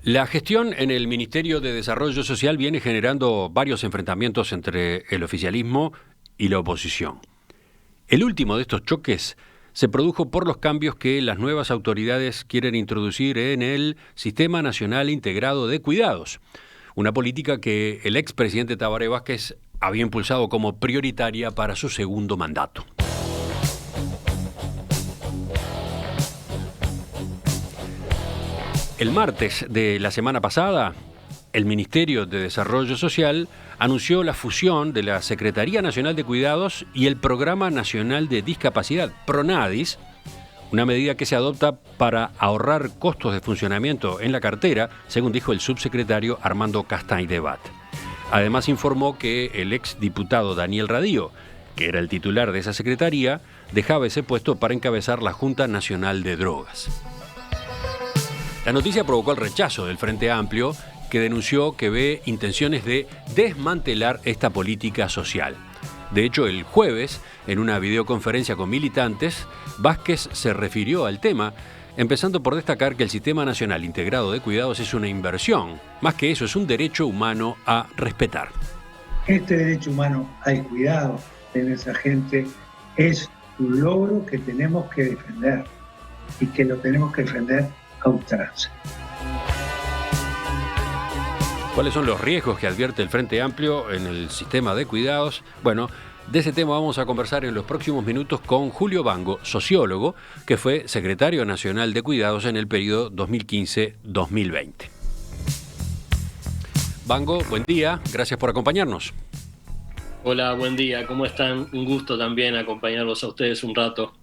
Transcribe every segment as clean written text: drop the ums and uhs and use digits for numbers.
La gestión en el Ministerio de Desarrollo Social viene generando varios enfrentamientos entre el oficialismo y la oposición. El último de estos choques se produjo por los cambios que las nuevas autoridades quieren introducir en el Sistema Nacional Integrado de Cuidados, una política que el expresidente Tabaré Vázquez había impulsado como prioritaria para su segundo mandato. El martes de la semana pasada, el Ministerio de Desarrollo Social anunció la fusión de la Secretaría Nacional de Cuidados y el Programa Nacional de Discapacidad, PRONADIS, una medida que se adopta para ahorrar costos de funcionamiento en la cartera, según dijo el subsecretario Armando Castaidebat. Además informó que el exdiputado Daniel Radío, que era el titular de esa secretaría, dejaba ese puesto para encabezar la Junta Nacional de Drogas. La noticia provocó el rechazo del Frente Amplio, que denunció que ve intenciones de desmantelar esta política social. De hecho, el jueves, en una videoconferencia con militantes, Vázquez se refirió al tema, empezando por destacar que el Sistema Nacional Integrado de Cuidados es una inversión. Más que eso, es un derecho humano a respetar. Este derecho humano al cuidado de esa gente es un logro que tenemos que defender y que lo tenemos que defender a ultranza. ¿Cuáles son los riesgos que advierte el Frente Amplio en el sistema de cuidados? Bueno, de ese tema vamos a conversar en los próximos minutos con Julio Bango, sociólogo, que fue secretario nacional de Cuidados en el periodo 2015-2020. Bango, buen día, gracias por acompañarnos. Hola, buen día, ¿cómo están? Un gusto también acompañarlos a ustedes un rato.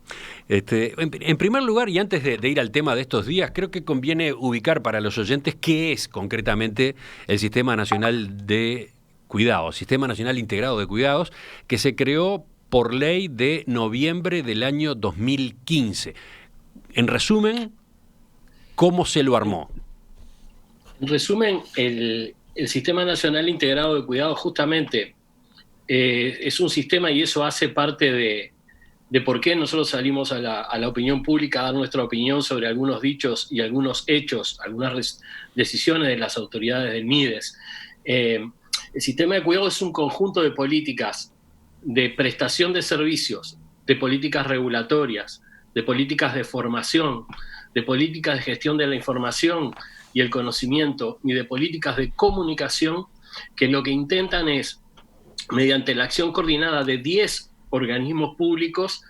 En primer lugar, y antes de ir al tema de estos días, creo que conviene ubicar para los oyentes qué es concretamente el Sistema Nacional de Cuidados, Sistema Nacional Integrado de Cuidados, que se creó por ley de noviembre del año 2015. En resumen, ¿cómo se lo armó? En resumen, el Sistema Nacional Integrado de Cuidados justamente es un sistema, y eso hace parte de por qué nosotros salimos a la opinión pública a dar nuestra opinión sobre algunos dichos y algunos hechos, algunas decisiones de las autoridades del MIDES. El sistema de cuidado es un conjunto de políticas de prestación de servicios, de políticas regulatorias, de políticas de formación, de políticas de gestión de la información y el conocimiento, y de políticas de comunicación, que lo que intentan es, mediante la acción coordinada de 10 organismos públicos,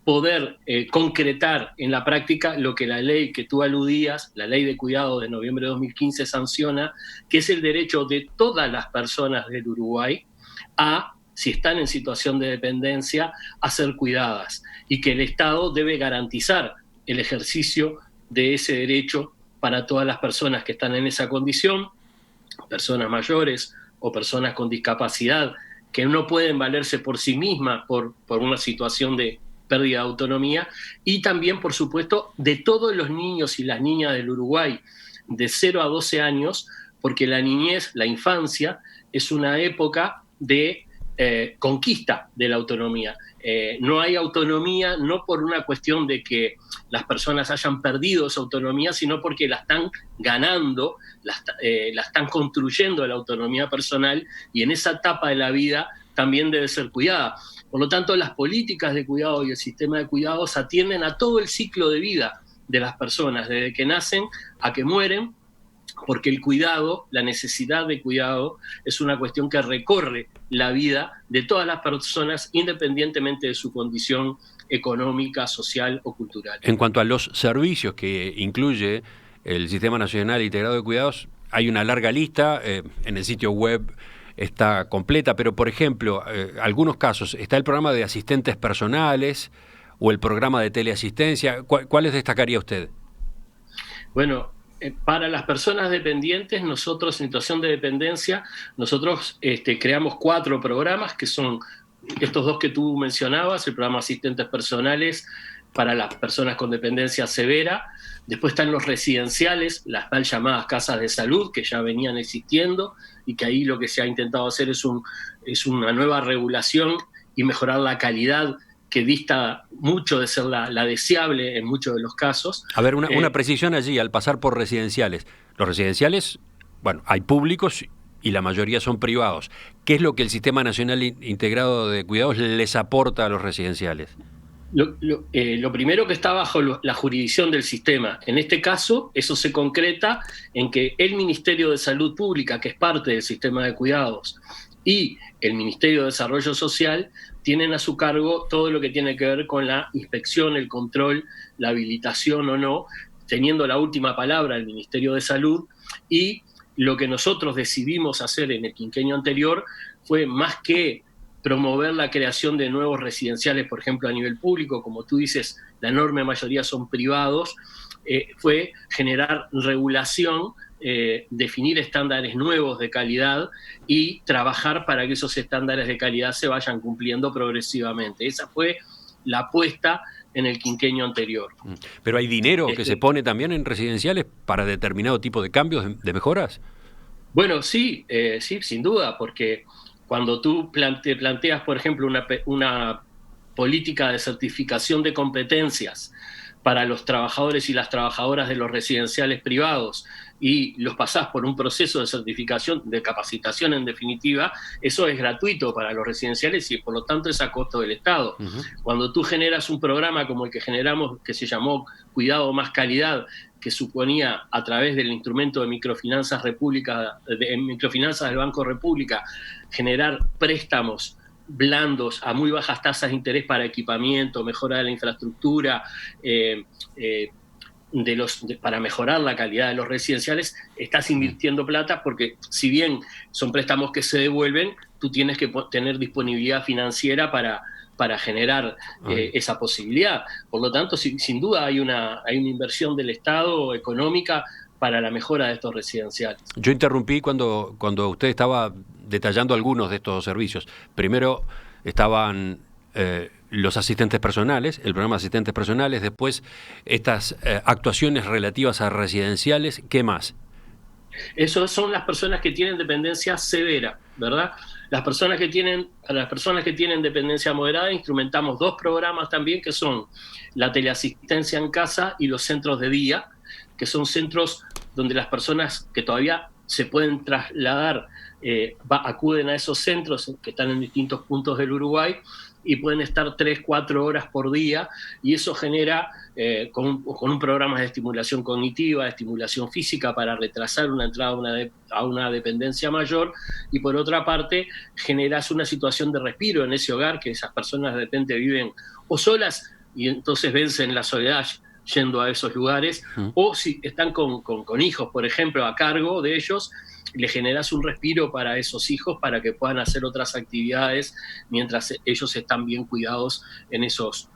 poder concretar en la práctica lo que la ley que tú aludías, la Ley de Cuidado de noviembre de 2015, sanciona, que es el derecho de todas las personas del Uruguay a, si están en situación de dependencia, a ser cuidadas, y que el Estado debe garantizar el ejercicio de ese derecho para todas las personas que están en esa condición, personas mayores o personas con discapacidad que no pueden valerse por sí mismas por una situación de pérdida de autonomía, y también, por supuesto, de todos los niños y las niñas del Uruguay de 0 a 12 años, porque la niñez, la infancia, es una época de conquista de la autonomía. No hay autonomía no por una cuestión de que las personas hayan perdido esa autonomía, sino porque la están ganando, la están construyendo la autonomía personal, y en esa etapa de la vida también debe ser cuidada. Por lo tanto, las políticas de cuidado y el sistema de cuidados atienden a todo el ciclo de vida de las personas, desde que nacen a que mueren, porque el cuidado, la necesidad de cuidado, es una cuestión que recorre la vida de todas las personas, independientemente de su condición económica, social o cultural. En cuanto a los servicios que incluye el Sistema Nacional Integrado de Cuidados, hay una larga lista, en el sitio web está completa, pero por ejemplo, algunos casos, está el programa de asistentes personales o el programa de teleasistencia. ¿Cuáles destacaría usted? Bueno, para las personas dependientes, nosotros en situación de dependencia, nosotros creamos 4 programas, que son estos 2 que tú mencionabas, el programa Asistentes Personales para las personas con dependencia severa. Después están los residenciales, las mal llamadas casas de salud, que ya venían existiendo, y que ahí lo que se ha intentado hacer es una nueva regulación y mejorar la calidad que dista mucho de ser la deseable en muchos de los casos. A ver, una precisión allí, al pasar por residenciales. Los residenciales, bueno, hay públicos y la mayoría son privados. ¿Qué es lo que el Sistema Nacional Integrado de Cuidados les aporta a los residenciales? Lo primero que está bajo la jurisdicción del sistema. En este caso, eso se concreta en que el Ministerio de Salud Pública, que es parte del sistema de cuidados, y el Ministerio de Desarrollo Social tienen a su cargo todo lo que tiene que ver con la inspección, el control, la habilitación o no, teniendo la última palabra el Ministerio de Salud. Y lo que nosotros decidimos hacer en el quinquenio anterior fue, más que promover la creación de nuevos residenciales, por ejemplo, a nivel público, como tú dices, la enorme mayoría son privados, fue generar regulación, definir estándares nuevos de calidad y trabajar para que esos estándares de calidad se vayan cumpliendo progresivamente. Esa fue la apuesta en el quinquenio anterior. ¿Pero hay dinero que se pone también en residenciales para determinado tipo de cambios, de mejoras? Bueno, sí, sin duda, porque cuando tú planteas, por ejemplo, una política de certificación de competencias para los trabajadores y las trabajadoras de los residenciales privados y los pasás por un proceso de certificación, de capacitación en definitiva, eso es gratuito para los residenciales y por lo tanto es a costo del Estado. Uh-huh. Cuando tú generas un programa como el que generamos, que se llamó Cuidado Más Calidad, que suponía a través del instrumento de microfinanzas microfinanzas del Banco República, generar préstamos blandos a muy bajas tasas de interés para equipamiento, mejora de la infraestructura, para mejorar la calidad de los residenciales, estás invirtiendo plata porque si bien son préstamos que se devuelven, tú tienes que tener disponibilidad financiera para generar esa posibilidad. Por lo tanto, sin duda hay una inversión del Estado económica para la mejora de estos residenciales. Yo interrumpí cuando usted estaba detallando algunos de estos servicios. Primero estaban los asistentes personales, el programa de asistentes personales, después estas actuaciones relativas a residenciales. ¿Qué más? Esas son las personas que tienen dependencia severa, ¿verdad? Para las personas que tienen dependencia moderada, instrumentamos 2 programas también, que son la teleasistencia en casa y los centros de día, que son centros donde las personas que todavía se pueden trasladar acuden a esos centros que están en distintos puntos del Uruguay y pueden estar 3-4 horas por día, y eso genera, con un programa de estimulación cognitiva, de estimulación física para retrasar una entrada a una dependencia mayor, y por otra parte generas una situación de respiro en ese hogar, que esas personas de repente viven o solas y entonces vencen la soledad yendo a esos lugares, o si están con hijos, por ejemplo, a cargo de ellos, le generas un respiro para esos hijos para que puedan hacer otras actividades mientras ellos están bien cuidados en esos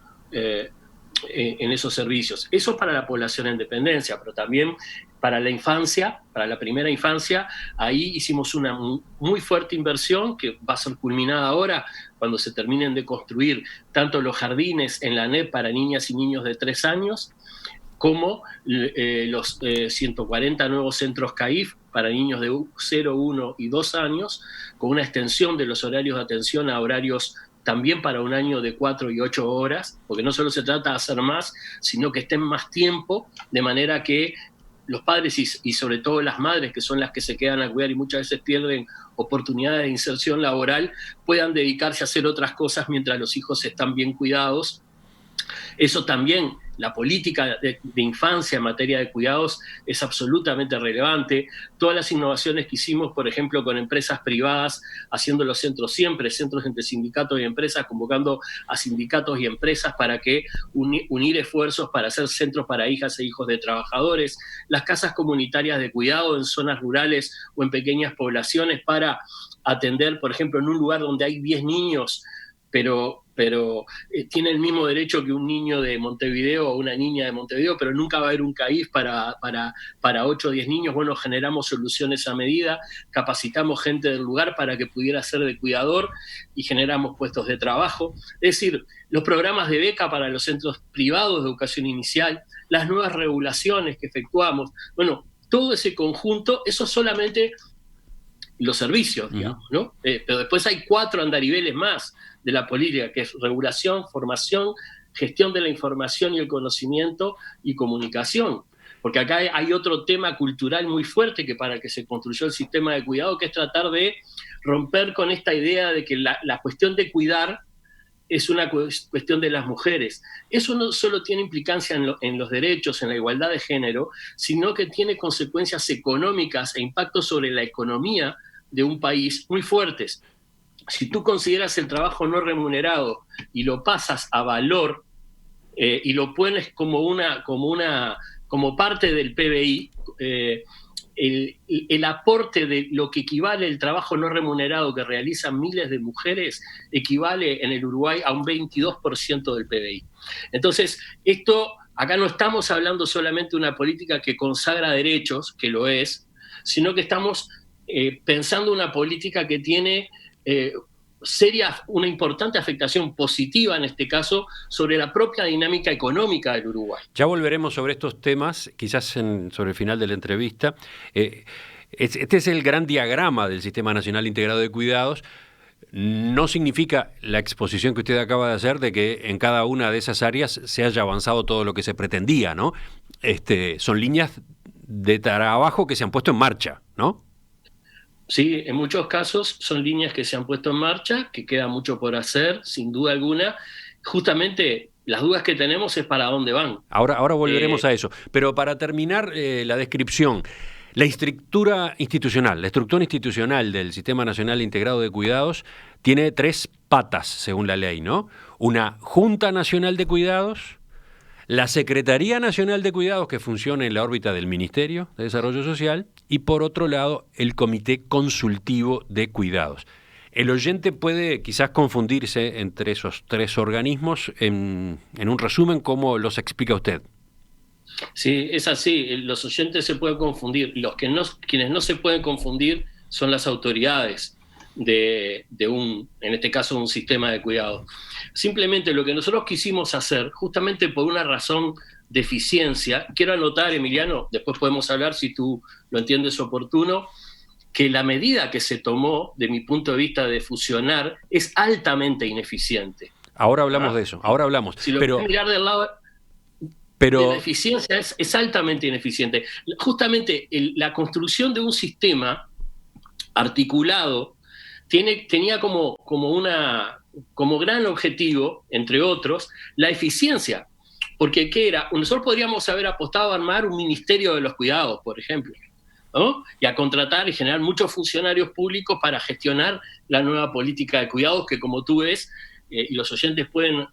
servicios. Eso es para la población en dependencia, pero también para la infancia, para la primera infancia, ahí hicimos una muy fuerte inversión que va a ser culminada ahora cuando se terminen de construir tanto los jardines en la ANEP para niñas y niños de 3 años, como los 140 nuevos centros CAIF para niños de 0, 1 y 2 años, con una extensión de los horarios de atención a horarios también para un año de 4 y 8 horas, porque no solo se trata de hacer más, sino que estén más tiempo, de manera que los padres y sobre todo las madres, que son las que se quedan a cuidar y muchas veces pierden oportunidades de inserción laboral, puedan dedicarse a hacer otras cosas mientras los hijos están bien cuidados. Eso también, la política de infancia en materia de cuidados es absolutamente relevante. Todas las innovaciones que hicimos, por ejemplo, con empresas privadas, haciendo los centros siempre, centros entre sindicatos y empresas, convocando a sindicatos y empresas para que unir esfuerzos para hacer centros para hijas e hijos de trabajadores, las casas comunitarias de cuidado en zonas rurales o en pequeñas poblaciones para atender, por ejemplo, en un lugar donde hay 10 niños, pero tiene el mismo derecho que un niño de Montevideo o una niña de Montevideo, pero nunca va a haber un CAIF para 8 o 10 niños. Bueno, generamos soluciones a medida, capacitamos gente del lugar para que pudiera ser de cuidador y generamos puestos de trabajo. Es decir, los programas de beca para los centros privados de educación inicial, las nuevas regulaciones que efectuamos, bueno, todo ese conjunto, eso solamente los servicios, digamos, ¿no? Pero después hay 4 andariveles más de la política, que es regulación, formación, gestión de la información y el conocimiento y comunicación. Porque acá hay otro tema cultural muy fuerte que para el que se construyó el sistema de cuidado, que es tratar de romper con esta idea de que la cuestión de cuidar es una cuestión de las mujeres. Eso no solo tiene implicancia en los derechos, en la igualdad de género, sino que tiene consecuencias económicas e impactos sobre la economía de un país muy fuertes. Si tú consideras el trabajo no remunerado y lo pasas a valor y lo pones como parte del PBI, el aporte de lo que equivale el trabajo no remunerado que realizan miles de mujeres equivale en el Uruguay a un 22% del PBI. Entonces, acá no estamos hablando solamente de una política que consagra derechos, que lo es, sino que estamos pensando una política que tiene una importante afectación positiva, en este caso, sobre la propia dinámica económica del Uruguay. Ya volveremos sobre estos temas, quizás sobre el final de la entrevista. Este es el gran diagrama del Sistema Nacional Integrado de Cuidados. No significa la exposición que usted acaba de hacer de que en cada una de esas áreas se haya avanzado todo lo que se pretendía, ¿no? Son líneas de trabajo que se han puesto en marcha, ¿no? Sí, en muchos casos son líneas que se han puesto en marcha, que queda mucho por hacer, sin duda alguna. Justamente las dudas que tenemos es para dónde van. Ahora volveremos a eso. Pero para terminar la descripción, la estructura institucional del Sistema Nacional Integrado de Cuidados tiene 3 patas, según la ley, ¿no? Una Junta Nacional de Cuidados, la Secretaría Nacional de Cuidados, que funciona en la órbita del Ministerio de Desarrollo Social, y por otro lado, el Comité Consultivo de Cuidados. El oyente puede quizás confundirse entre esos 3 organismos. En un resumen, ¿cómo los explica usted? Sí, es así. Los oyentes se pueden confundir. Quienes no se pueden confundir son las autoridades en este caso, un sistema de cuidado. Simplemente lo que nosotros quisimos hacer, justamente por una razón de eficiencia, quiero anotar, Emiliano, después podemos hablar si tú lo entiendes oportuno, que la medida que se tomó, de mi punto de vista, de fusionar, es altamente ineficiente. Ahora hablamos de eso, ahora hablamos. Si lo querés mirar del lado de la eficiencia, es altamente ineficiente. Justamente la construcción de un sistema articulado tenía como gran objetivo, entre otros, la eficiencia. Porque ¿qué era? Nosotros podríamos haber apostado a armar un ministerio de los cuidados, por ejemplo, ¿no? Y a contratar y generar muchos funcionarios públicos para gestionar la nueva política de cuidados, que como tú ves, y los oyentes pueden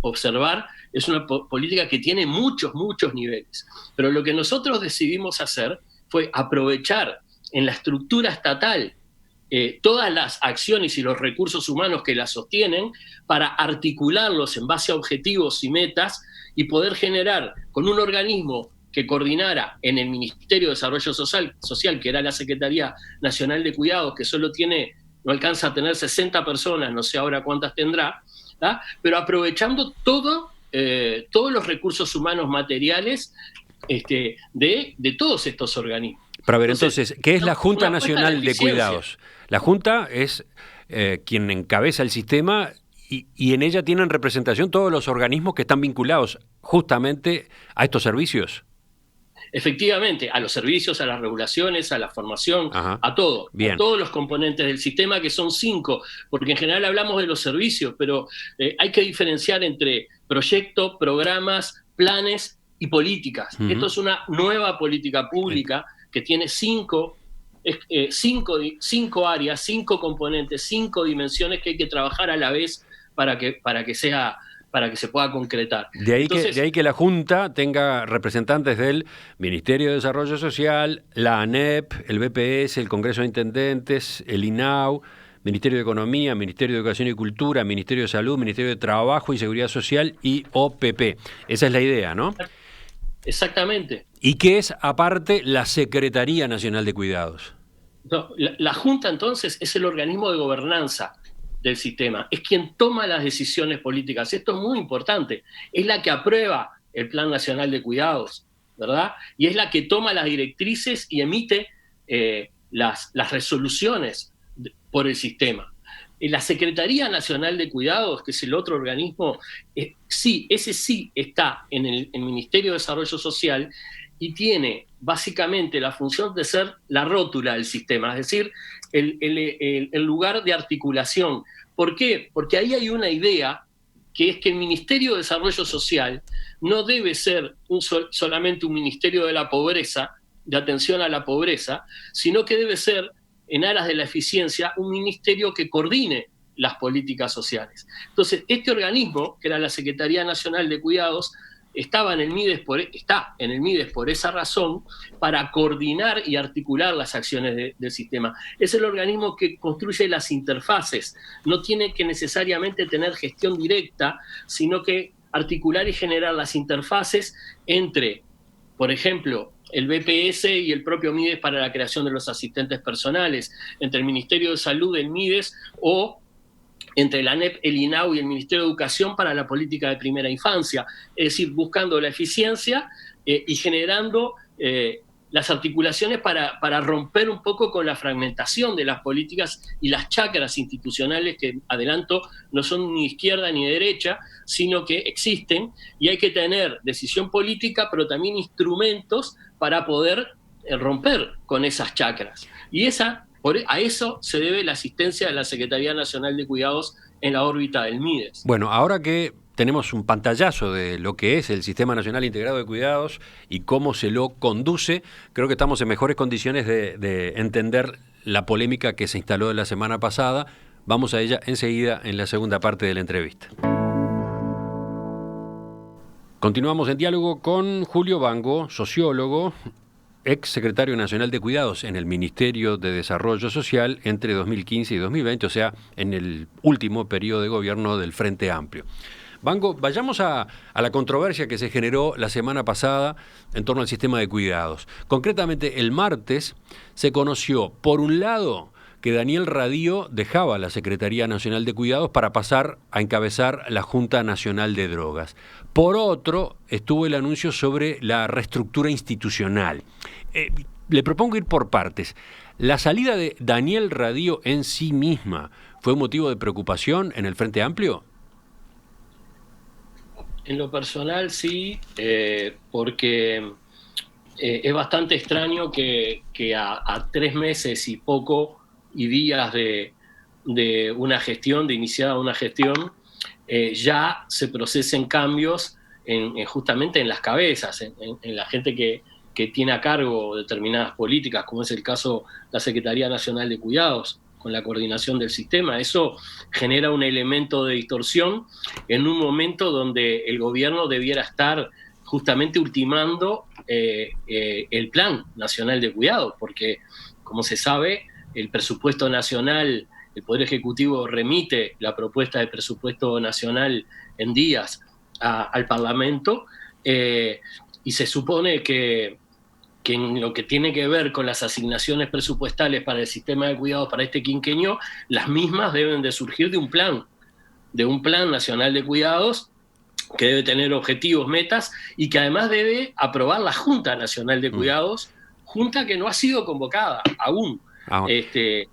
observar, es una política que tiene muchos niveles. Pero lo que nosotros decidimos hacer fue aprovechar en la estructura estatal todas las acciones y los recursos humanos que la sostienen para articularlos en base a objetivos y metas y poder generar con un organismo que coordinara en el Ministerio de Desarrollo Social, que era la Secretaría Nacional de Cuidados, que no alcanza a tener 60 personas, no sé ahora cuántas tendrá, ¿tá? Pero aprovechando todos los recursos humanos materiales de todos estos organismos. Pero a ver, entonces, ¿qué es la Junta Nacional de Cuidados? La Junta es quien encabeza el sistema y en ella tienen representación todos los organismos que están vinculados justamente a estos servicios. Efectivamente, a los servicios, a las regulaciones, a la formación, a todo. Bien. A todos los componentes del sistema, que son 5, porque en general hablamos de los servicios, pero hay que diferenciar entre proyectos, programas, planes y políticas. Esto es una nueva política pública que tiene 5 áreas, 5 componentes, 5 dimensiones que hay que trabajar a la vez para que se pueda concretar. De ahí que la Junta tenga representantes del Ministerio de Desarrollo Social, la ANEP, el BPS, el Congreso de Intendentes, el INAU, Ministerio de Economía, Ministerio de Educación y Cultura, Ministerio de Salud, Ministerio de Trabajo y Seguridad Social y OPP. Esa es la idea, ¿no? Exactamente. ¿Y qué es, aparte, la Secretaría Nacional de Cuidados? No, la Junta, entonces, es el organismo de gobernanza del sistema, es quien toma las decisiones políticas. Esto es muy importante. Es la que aprueba el Plan Nacional de Cuidados, ¿verdad? Y es la que toma las directrices y emite las resoluciones por el sistema. La Secretaría Nacional de Cuidados, que es el otro organismo, ese sí está en el Ministerio de Desarrollo Social y tiene básicamente la función de ser la rótula del sistema, es decir, el lugar de articulación. ¿Por qué? Porque ahí hay una idea que es que el Ministerio de Desarrollo Social no debe ser solamente un ministerio de la pobreza, de atención a la pobreza, sino que debe ser, en aras de la eficiencia, un ministerio que coordine las políticas sociales. Entonces, este organismo, que era la Secretaría Nacional de Cuidados, está en el MIDES por esa razón, para coordinar y articular las acciones del sistema. Es el organismo que construye las interfaces, no tiene que necesariamente tener gestión directa, sino que articular y generar las interfaces entre, por ejemplo, el BPS y el propio MIDES para la creación de los asistentes personales, entre el Ministerio de Salud, el MIDES, o entre la ANEP, el INAU y el Ministerio de Educación para la política de primera infancia. Es decir, buscando la eficiencia y generando las articulaciones para romper un poco con la fragmentación de las políticas y las chacras institucionales que, adelanto, no son ni izquierda ni derecha, sino que existen y hay que tener decisión política, pero también instrumentos para poder romper con esas chacras. Y a eso se debe la asistencia de la Secretaría Nacional de Cuidados en la órbita del MIDES. Bueno, ahora que tenemos un pantallazo de lo que es el Sistema Nacional Integrado de Cuidados y cómo se lo conduce, creo que estamos en mejores condiciones de entender la polémica que se instaló la semana pasada. Vamos a ella enseguida en la segunda parte de la entrevista. Continuamos en diálogo con Julio Bango, sociólogo, ex secretario nacional de Cuidados en el Ministerio de Desarrollo Social entre 2015 y 2020, o sea, en el último periodo de gobierno del Frente Amplio. Bango, vayamos a la controversia que se generó la semana pasada en torno al sistema de cuidados. Concretamente, el martes se conoció, por un lado, que Daniel Radío dejaba la Secretaría Nacional de Cuidados para pasar a encabezar la Junta Nacional de Drogas. Por otro, estuvo el anuncio sobre la reestructura institucional. Le propongo ir por partes. ¿La salida de Daniel Radío en sí misma fue un motivo de preocupación en el Frente Amplio? En lo personal sí, porque es bastante extraño que a 3 meses y poco y días de iniciada una gestión, ya se procesen cambios justamente en las cabezas, en la gente que tiene a cargo determinadas políticas, como es el caso de la Secretaría Nacional de Cuidados, con la coordinación del sistema. Eso genera un elemento de distorsión en un momento donde el gobierno debiera estar justamente ultimando el Plan Nacional de Cuidados, porque, como se sabe, el presupuesto nacional, el Poder Ejecutivo remite la propuesta de presupuesto nacional en días al Parlamento, y se supone que en lo que tiene que ver con las asignaciones presupuestales para el sistema de cuidados para este quinquenio, las mismas deben de surgir de un plan nacional de cuidados que debe tener objetivos, metas, y que además debe aprobar la Junta Nacional de Cuidados, junta que no ha sido convocada aún.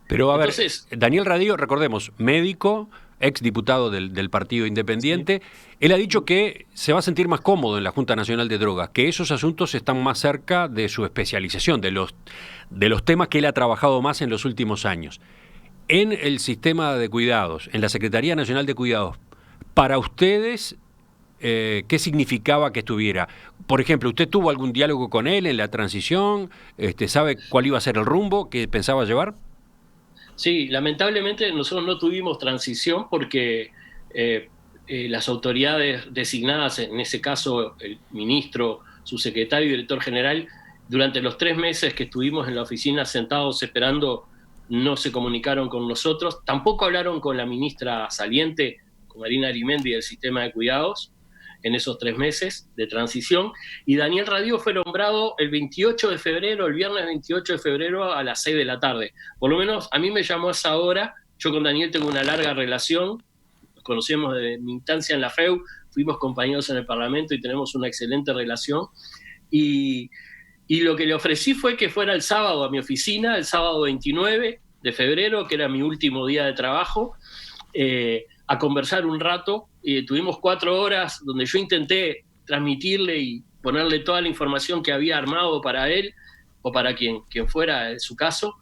Pero a ver, entonces, Daniel Radío, recordemos, médico, ex diputado del Partido Independiente, sí. Él ha dicho que se va a sentir más cómodo en la Junta Nacional de Drogas, que esos asuntos están más cerca de su especialización, de los temas que él ha trabajado más en los últimos años. En el sistema de cuidados, en la Secretaría Nacional de Cuidados, para ustedes, ¿qué significaba que estuviera? Por ejemplo, ¿usted tuvo algún diálogo con él en la transición? ¿Sabe cuál iba a ser el rumbo que pensaba llevar? Sí, lamentablemente nosotros no tuvimos transición porque las autoridades designadas, en ese caso el ministro, su secretario y director general, durante los 3 meses que estuvimos en la oficina sentados esperando, no se comunicaron con nosotros, tampoco hablaron con la ministra saliente, con Marina Arimendi, del sistema de cuidados, en esos 3 meses de transición, y Daniel Radío fue nombrado el 28 de febrero, el viernes 28 de febrero a las 6 de la tarde. Por lo menos a mí me llamó a esa hora. Yo con Daniel tengo una larga relación, nos conocemos desde mi instancia en la FEU, fuimos compañeros en el Parlamento y tenemos una excelente relación, y y lo que le ofrecí fue que fuera el sábado a mi oficina, el sábado 29 de febrero, que era mi último día de trabajo, a conversar un rato. Tuvimos 4 horas donde yo intenté transmitirle y ponerle toda la información que había armado para él o para quien fuera en su caso.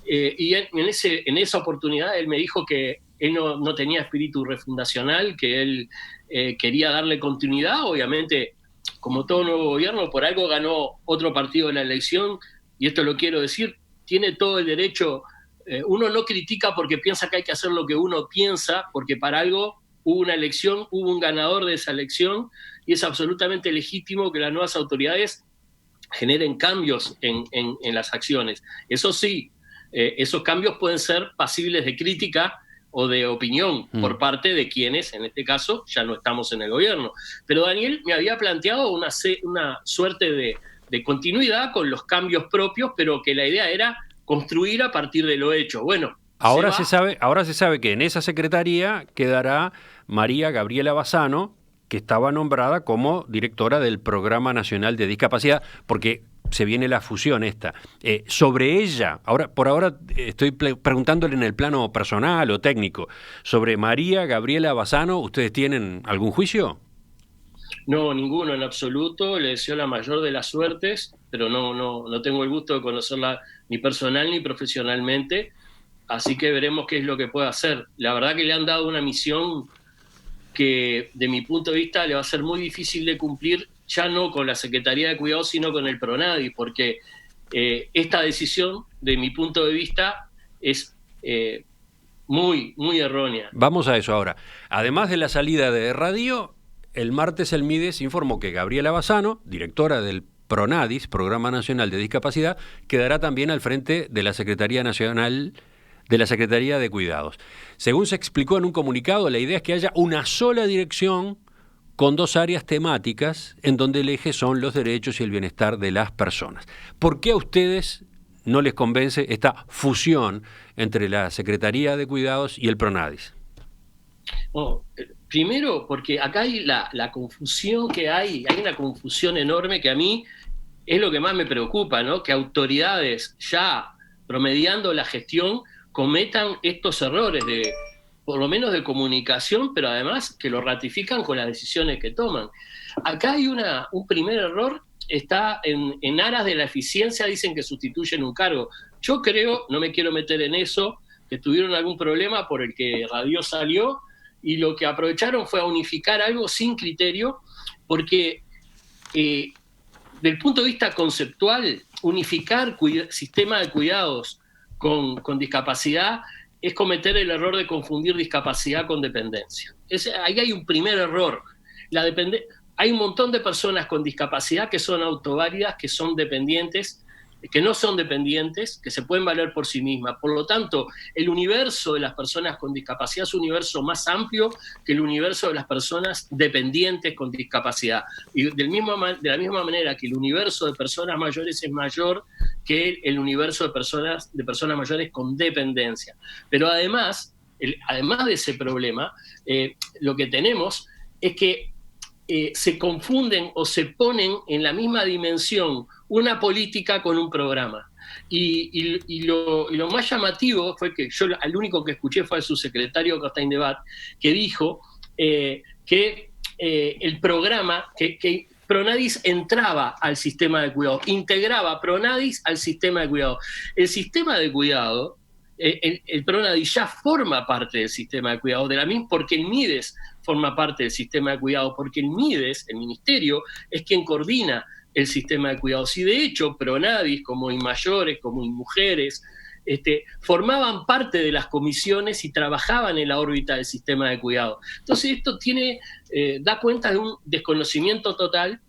Y en esa oportunidad él me dijo que él no tenía espíritu refundacional, que él quería darle continuidad. Obviamente, como todo nuevo gobierno, por algo ganó otro partido en la elección, y esto lo quiero decir, tiene todo el derecho. Uno no critica porque piensa que hay que hacer lo que uno piensa, porque para algo hubo una elección, hubo un ganador de esa elección, y es absolutamente legítimo que las nuevas autoridades generen cambios en las acciones. Eso sí, esos cambios pueden ser pasibles de crítica o de opinión por parte de quienes, en este caso, ya no estamos en el gobierno. Pero Daniel me había planteado una suerte de continuidad con los cambios propios, pero que la idea era construir a partir de lo hecho. Bueno, ahora se sabe que en esa secretaría quedará María Gabriela Bassano, que estaba nombrada como directora del Programa Nacional de Discapacidad, porque se viene la fusión esta. Sobre ella, por ahora estoy preguntándole en el plano personal o técnico, sobre María Gabriela Bassano, ¿ustedes tienen algún juicio? No, ninguno en absoluto. Le deseo la mayor de las suertes, pero no tengo el gusto de conocerla ni personal ni profesionalmente, así que veremos qué es lo que puede hacer. La verdad que le han dado una misión que, de mi punto de vista, le va a ser muy difícil de cumplir, ya no con la Secretaría de Cuidados, sino con el PRONADI, porque esta decisión, de mi punto de vista, es muy, muy errónea. Vamos a eso ahora. Además de la salida de radio, el martes el MIDES informó que Gabriela Bassano, directora del PRONADIS, Programa Nacional de Discapacidad, quedará también al frente de la Secretaría Nacional de la Secretaría de Cuidados. Según se explicó en un comunicado, la idea es que haya una sola dirección con 2 áreas temáticas en donde el eje son los derechos y el bienestar de las personas. ¿Por qué a ustedes no les convence esta fusión entre la Secretaría de Cuidados y el PRONADIS? Bueno, primero, porque acá hay la confusión que hay una confusión enorme que a mí es lo que más me preocupa, ¿no? Que autoridades ya promediando la gestión cometan estos errores por lo menos de comunicación, pero además que lo ratifican con las decisiones que toman. Acá hay un primer error, está en aras de la eficiencia, dicen que sustituyen un cargo. Yo creo, no me quiero meter en eso, que tuvieron algún problema por el que Radio salió, y lo que aprovecharon fue a unificar algo sin criterio, porque del punto de vista conceptual, unificar sistema de cuidados con discapacidad es cometer el error de confundir discapacidad con dependencia. Ahí hay un primer error. Hay un montón de personas con discapacidad que son autoválidas, que son dependientes, que no son dependientes, que se pueden valer por sí mismas. Por lo tanto, el universo de las personas con discapacidad es un universo más amplio que el universo de las personas dependientes con discapacidad. Y de la misma manera que el universo de personas mayores es mayor que el universo de personas mayores con dependencia. Pero además de ese problema, lo que tenemos es que se confunden o se ponen en la misma dimensión una política con un programa. Y lo más llamativo fue que yo al único que escuché fue al subsecretario Costain Debat, que dijo que el programa, que PRONADIS entraba al sistema de cuidado, integraba PRONADIS al sistema de cuidado. El sistema de cuidado, el PRONADIS ya forma parte del sistema de cuidado, porque el MIDES forma parte del sistema de cuidado, porque el MIDES, el ministerio, es quien coordina el sistema de cuidados. Y de hecho, PRONADIS, como INMAYORES, como INMUJERES, formaban parte de las comisiones y trabajaban en la órbita del sistema de cuidado. Entonces esto da cuenta de un desconocimiento total,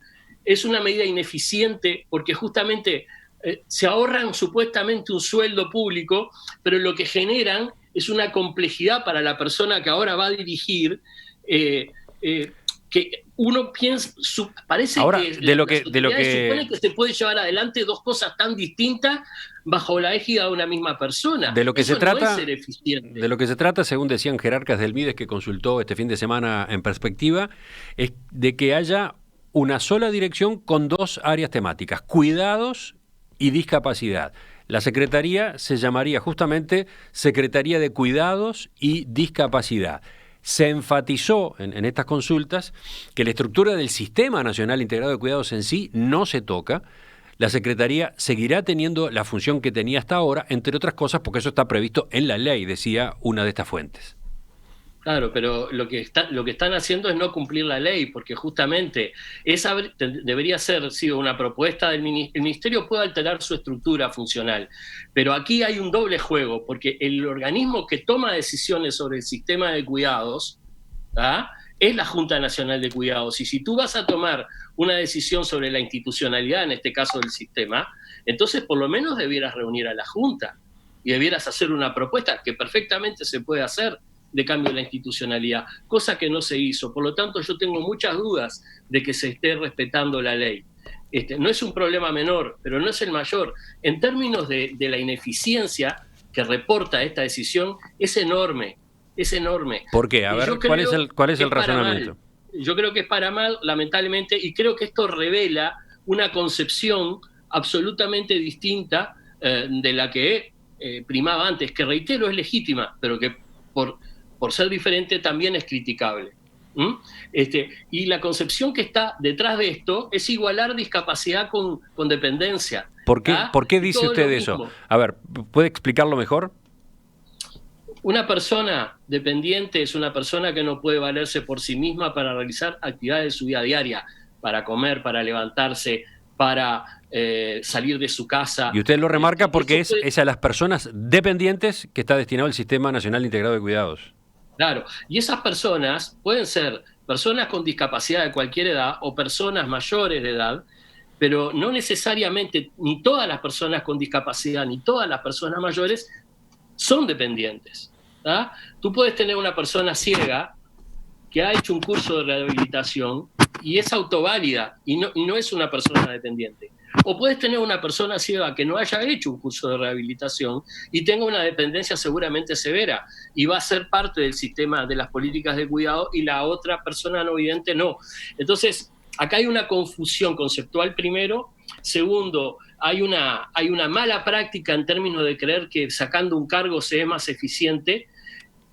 es una medida ineficiente porque justamente se ahorran supuestamente un sueldo público, pero lo que generan es una complejidad para la persona que ahora va a dirigir, que uno piensa, parece ahora, que de lo que supone que se puede llevar adelante 2 cosas tan distintas bajo la égida de una misma persona. De lo que Eso se trata, no es ser eficiente. de lo que se trata, según decían jerarcas del MIDES que consultó este fin de semana en Perspectiva, es de que haya una sola dirección con dos áreas temáticas, cuidados y discapacidad. La Secretaría se llamaría justamente Secretaría de Cuidados y Discapacidad. Se enfatizó en estas consultas que la estructura del Sistema Nacional Integrado de Cuidados en sí no se toca. La Secretaría seguirá teniendo la función que tenía hasta ahora, entre otras cosas porque eso está previsto en la ley, decía una de estas fuentes. Claro, pero lo que están haciendo es no cumplir la ley, porque justamente esa debería ser sido una propuesta del ministerio. El ministerio puede alterar su estructura funcional, pero aquí hay un doble juego, porque el organismo que toma decisiones sobre el sistema de cuidados, ¿ah?, es la Junta Nacional de Cuidados. Y si tú vas a tomar una decisión sobre la institucionalidad, en este caso del sistema, entonces por lo menos debieras reunir a la Junta y debieras hacer una propuesta que perfectamente se puede hacer de cambio de la institucionalidad, cosa que no se hizo. Por lo tanto, yo tengo muchas dudas de que se esté respetando la ley. No es un problema menor, pero no es el mayor. En términos de la ineficiencia que reporta esta decisión, es enorme, es enorme. ¿Por qué? A ver, ¿cuál es el razonamiento? Yo creo que es para mal, lamentablemente, y creo que esto revela una concepción absolutamente distinta de la que primaba antes, que reitero es legítima, pero que por ser diferente también es criticable. Y la concepción que está detrás de esto es igualar discapacidad con dependencia. ¿Por qué dice usted eso? A ver, ¿puede explicarlo mejor? Una persona dependiente es una persona que no puede valerse por sí misma para realizar actividades de su vida diaria, para comer, para levantarse, para salir de su casa. Y usted lo remarca porque es a las personas dependientes que está destinado el Sistema Nacional Integrado de Cuidados. Claro, y esas personas pueden ser personas con discapacidad de cualquier edad o personas mayores de edad, pero no necesariamente ni todas las personas con discapacidad ni todas las personas mayores son dependientes. ¿Ah? Tú puedes tener una persona ciega que ha hecho un curso de rehabilitación y es autoválida y no es una persona dependiente. O puedes tener una persona ciega que no haya hecho un curso de rehabilitación y tenga una dependencia seguramente severa y va a ser parte del sistema de las políticas de cuidado y la otra persona no vidente no. Entonces, acá hay una confusión conceptual primero. Segundo, hay una mala práctica en términos de creer que sacando un cargo se es más eficiente.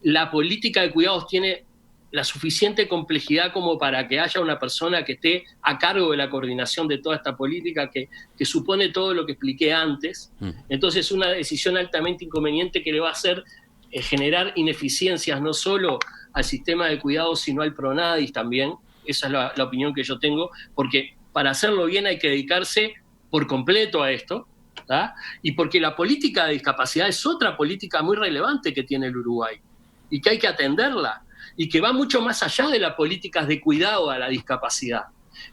La política de cuidados tiene la suficiente complejidad como para que haya una persona que esté a cargo de la coordinación de toda esta política que supone todo lo que expliqué antes. Entonces, una decisión altamente inconveniente que le va a hacer generar ineficiencias no solo al sistema de cuidados, sino al PRONADIS también. Esa es la opinión que yo tengo, porque para hacerlo bien hay que dedicarse por completo a esto, ¿tá? Y porque la política de discapacidad es otra política muy relevante que tiene el Uruguay y que hay que atenderla y que va mucho más allá de las políticas de cuidado a la discapacidad.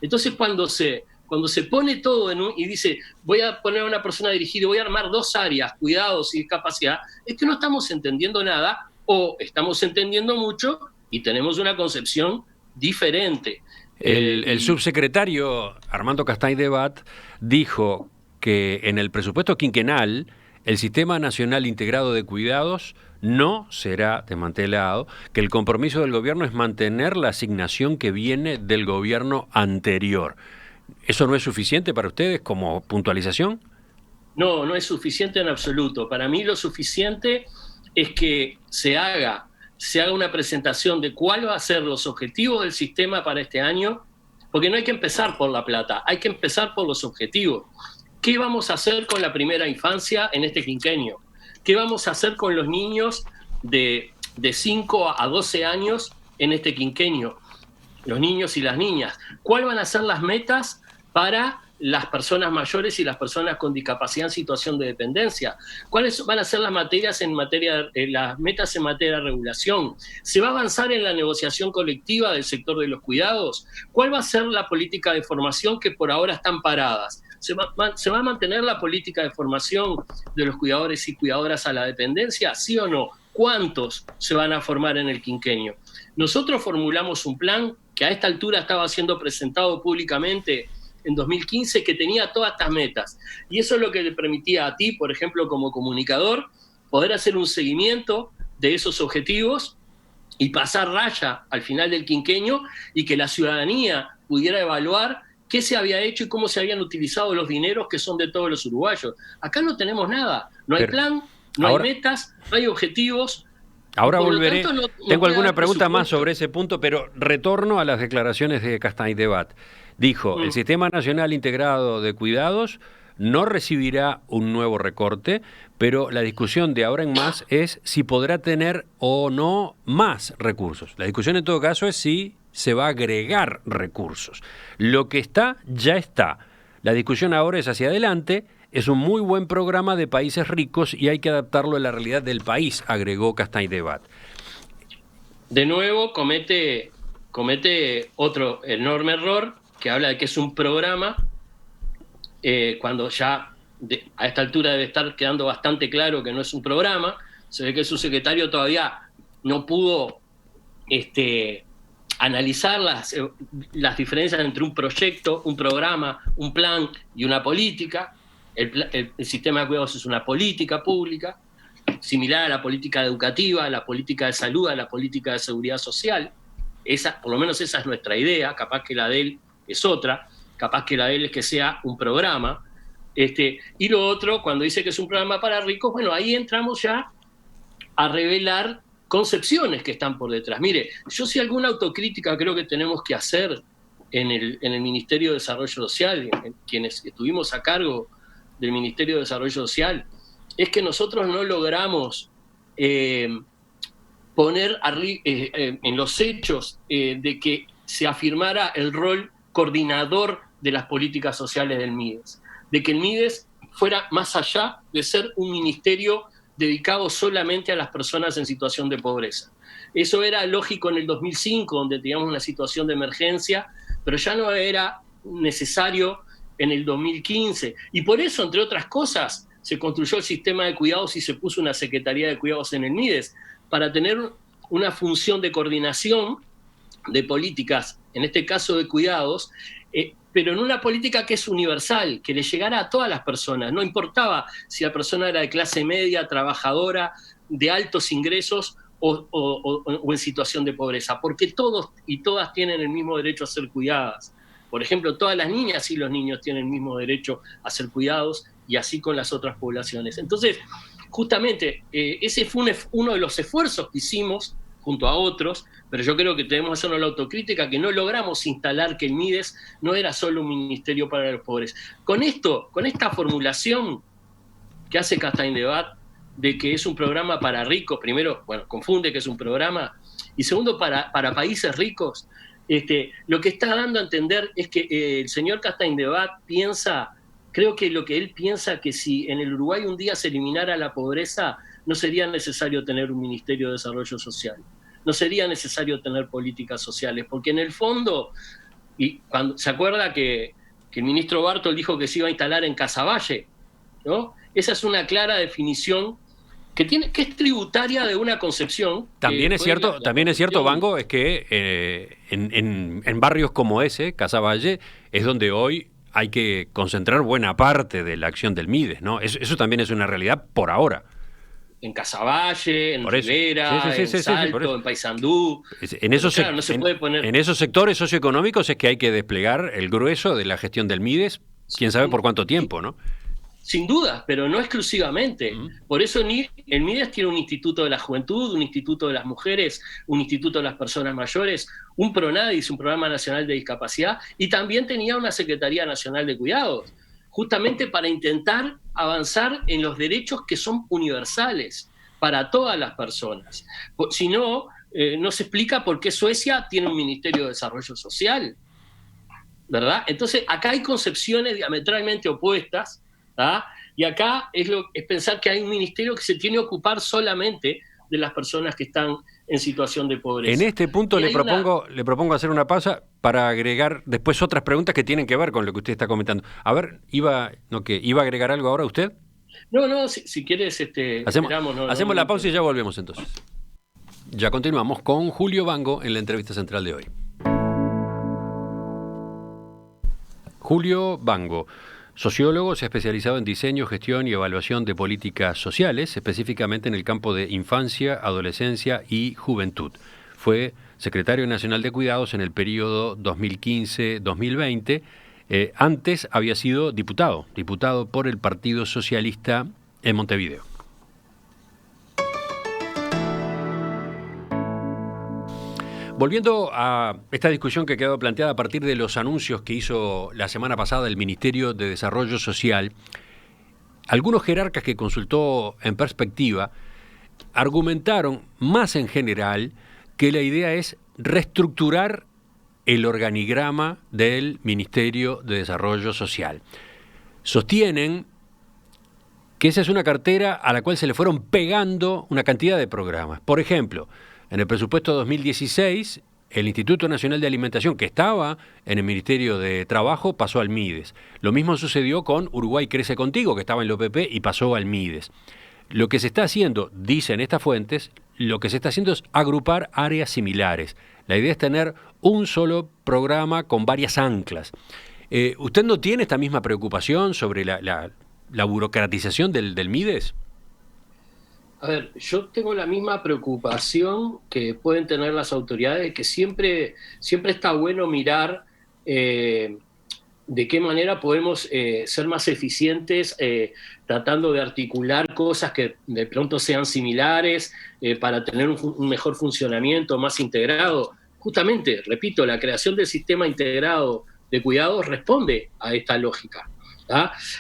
Entonces, cuando se pone todo y dice, voy a poner a una persona dirigida, voy a armar dos áreas, cuidados y discapacidad, es que no estamos entendiendo nada o estamos entendiendo mucho y tenemos una concepción diferente. El subsecretario Armando Castany de Bat dijo que en el presupuesto quinquenal el Sistema Nacional Integrado de Cuidados no será desmantelado, que el compromiso del gobierno es mantener la asignación que viene del gobierno anterior. ¿Eso no es suficiente para ustedes como puntualización? No, no es suficiente en absoluto. Para mí lo suficiente es que se haga una presentación de cuáles van a ser los objetivos del sistema para este año, porque no hay que empezar por la plata, hay que empezar por los objetivos. ¿Qué vamos a hacer con la primera infancia en este quinquenio? ¿Qué vamos a hacer con los niños de 5 a 12 años en este quinquenio? Los niños y las niñas. ¿Cuáles van a ser las metas para las personas mayores y las personas con discapacidad en situación de dependencia? ¿Cuáles van a ser las metas en materia de regulación? ¿Se va a avanzar en la negociación colectiva del sector de los cuidados? ¿Cuál va a ser la política de formación que por ahora están paradas? ¿Se va a mantener la política de formación de los cuidadores y cuidadoras a la dependencia? ¿Sí o no? ¿Cuántos se van a formar en el quinquenio? Nosotros formulamos un plan que a esta altura estaba siendo presentado públicamente en 2015, que tenía todas estas metas. Y eso es lo que le permitía a ti, por ejemplo, como comunicador, poder hacer un seguimiento de esos objetivos y pasar raya al final del quinquenio y que la ciudadanía pudiera evaluar qué se había hecho y cómo se habían utilizado los dineros que son de todos los uruguayos. Acá no tenemos nada, no hay plan, no hay metas, no hay objetivos. Ahora volveré. Tengo alguna pregunta más sobre ese punto, pero retorno a las declaraciones de Castaing-Debat. Dijo, el Sistema Nacional Integrado de Cuidados no recibirá un nuevo recorte, pero la discusión de ahora en más es si podrá tener o no más recursos. La discusión en todo caso es si se va a agregar recursos. Lo que está, ya está. La discusión ahora es hacia adelante. Es un muy buen programa de países ricos y hay que adaptarlo a la realidad del país, agregó Castaing-Debat. De nuevo comete otro enorme error, que habla de que es un programa, cuando ya a esta altura debe estar quedando bastante claro que no es un programa. Se ve que su secretario todavía no pudo analizar las diferencias entre un proyecto, un programa, un plan y una política. El sistema de cuidados es una política pública, similar a la política educativa, a la política de salud, a la política de seguridad social. Por lo menos esa es nuestra idea, capaz que la de él es otra, capaz que la de él es que sea un programa. Y lo otro, cuando dice que es un programa para ricos, bueno, ahí entramos ya a revelar concepciones que están por detrás. Mire, yo si alguna autocrítica creo que tenemos que hacer en el Ministerio de Desarrollo Social, en quienes estuvimos a cargo del Ministerio de Desarrollo Social, es que nosotros no logramos poner en los hechos de que se afirmara el rol coordinador de las políticas sociales del MIDES, de que el MIDES fuera más allá de ser un ministerio dedicado solamente a las personas en situación de pobreza. Eso era lógico en el 2005, donde teníamos una situación de emergencia, pero ya no era necesario en el 2015. Y por eso, entre otras cosas, se construyó el sistema de cuidados y se puso una Secretaría de Cuidados en el MIDES, para tener una función de coordinación de políticas, en este caso de cuidados, pero en una política que es universal, que le llegara a todas las personas. No importaba si la persona era de clase media, trabajadora, de altos ingresos o en situación de pobreza, porque todos y todas tienen el mismo derecho a ser cuidadas. Por ejemplo, todas las niñas y los niños tienen el mismo derecho a ser cuidados, y así con las otras poblaciones. Entonces, justamente, ese fue uno de los esfuerzos que hicimos junto a otros, pero yo creo que debemos hacernos la autocrítica, que no logramos instalar que el MIDES no era solo un ministerio para los pobres. Con esta formulación que hace Castaing-Debat, de que es un programa para ricos, primero, bueno, confunde que es un programa, y segundo, para países ricos, lo que está dando a entender es que el señor Castaing-Debat creo que lo que él piensa, que si en el Uruguay un día se eliminara la pobreza, no sería necesario tener un Ministerio de Desarrollo Social, no sería necesario tener políticas sociales, porque en el fondo, y cuando se acuerda que el ministro Bartol dijo que se iba a instalar en Casaballe, ¿no? Esa es una clara definición que es tributaria de una concepción. También es cierto, Vango, es que en barrios como ese, Casaballe, es donde hoy hay que concentrar buena parte de la acción del MIDES, ¿no? Eso también es una realidad por ahora. En Casaballe, en Rivera, en Salto, en Paysandú. En esos sectores socioeconómicos es que hay que desplegar el grueso de la gestión del MIDES, quién sabe por cuánto tiempo, ¿no? Sin duda, pero no exclusivamente. Por eso el MIDES tiene un instituto de la juventud, un instituto de las mujeres, un instituto de las personas mayores, un PRONADIS, un Programa Nacional de Discapacidad, y también tenía una Secretaría Nacional de Cuidados, justamente para intentar avanzar en los derechos que son universales para todas las personas. Si no, no se explica por qué Suecia tiene un Ministerio de Desarrollo Social, ¿verdad? Entonces, acá hay concepciones diametralmente opuestas, ¿ah? Y acá es pensar que hay un ministerio que se tiene que ocupar solamente de las personas que están en situación de pobreza. En este punto le propongo hacer una pausa para agregar después otras preguntas que tienen que ver con lo que usted está comentando. A ver, ¿iba a agregar algo ahora usted? No, si quieres, hacemos la pausa y ya volvemos entonces. Ya continuamos con Julio Vango en la entrevista central de hoy. Julio Vango, sociólogo, se ha especializado en diseño, gestión y evaluación de políticas sociales, específicamente en el campo de infancia, adolescencia y juventud. Fue secretario nacional de Cuidados en el periodo 2015-2020. Antes había sido diputado por el Partido Socialista en Montevideo. Volviendo a esta discusión que quedó planteada a partir de los anuncios que hizo la semana pasada el Ministerio de Desarrollo Social, algunos jerarcas que consultó En Perspectiva argumentaron más en general que la idea es reestructurar el organigrama del Ministerio de Desarrollo Social. Sostienen que esa es una cartera a la cual se le fueron pegando una cantidad de programas. Por ejemplo, en el presupuesto 2016, el Instituto Nacional de Alimentación, que estaba en el Ministerio de Trabajo, pasó al MIDES. Lo mismo sucedió con Uruguay Crece Contigo, que estaba en la OPP y pasó al MIDES. Lo que se está haciendo, dicen estas fuentes, lo que se está haciendo es agrupar áreas similares. La idea es tener un solo programa con varias anclas. ¿Usted no tiene esta misma preocupación sobre la burocratización del MIDES? A ver, yo tengo la misma preocupación que pueden tener las autoridades, que siempre está bueno mirar de qué manera podemos ser más eficientes tratando de articular cosas que de pronto sean similares para tener un mejor funcionamiento, más integrado. Justamente, repito, la creación del sistema integrado de cuidados responde a esta lógica.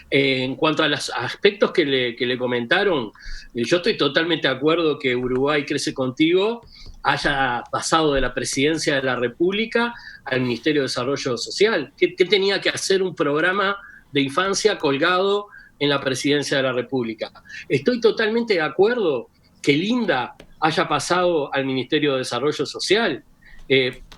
En cuanto a los aspectos que le comentaron, yo estoy totalmente de acuerdo que Uruguay Crece Contigo haya pasado de la Presidencia de la República al Ministerio de Desarrollo Social. ¿Qué tenía que hacer un programa de infancia colgado en la Presidencia de la República? Estoy totalmente de acuerdo que Linda haya pasado al Ministerio de Desarrollo Social.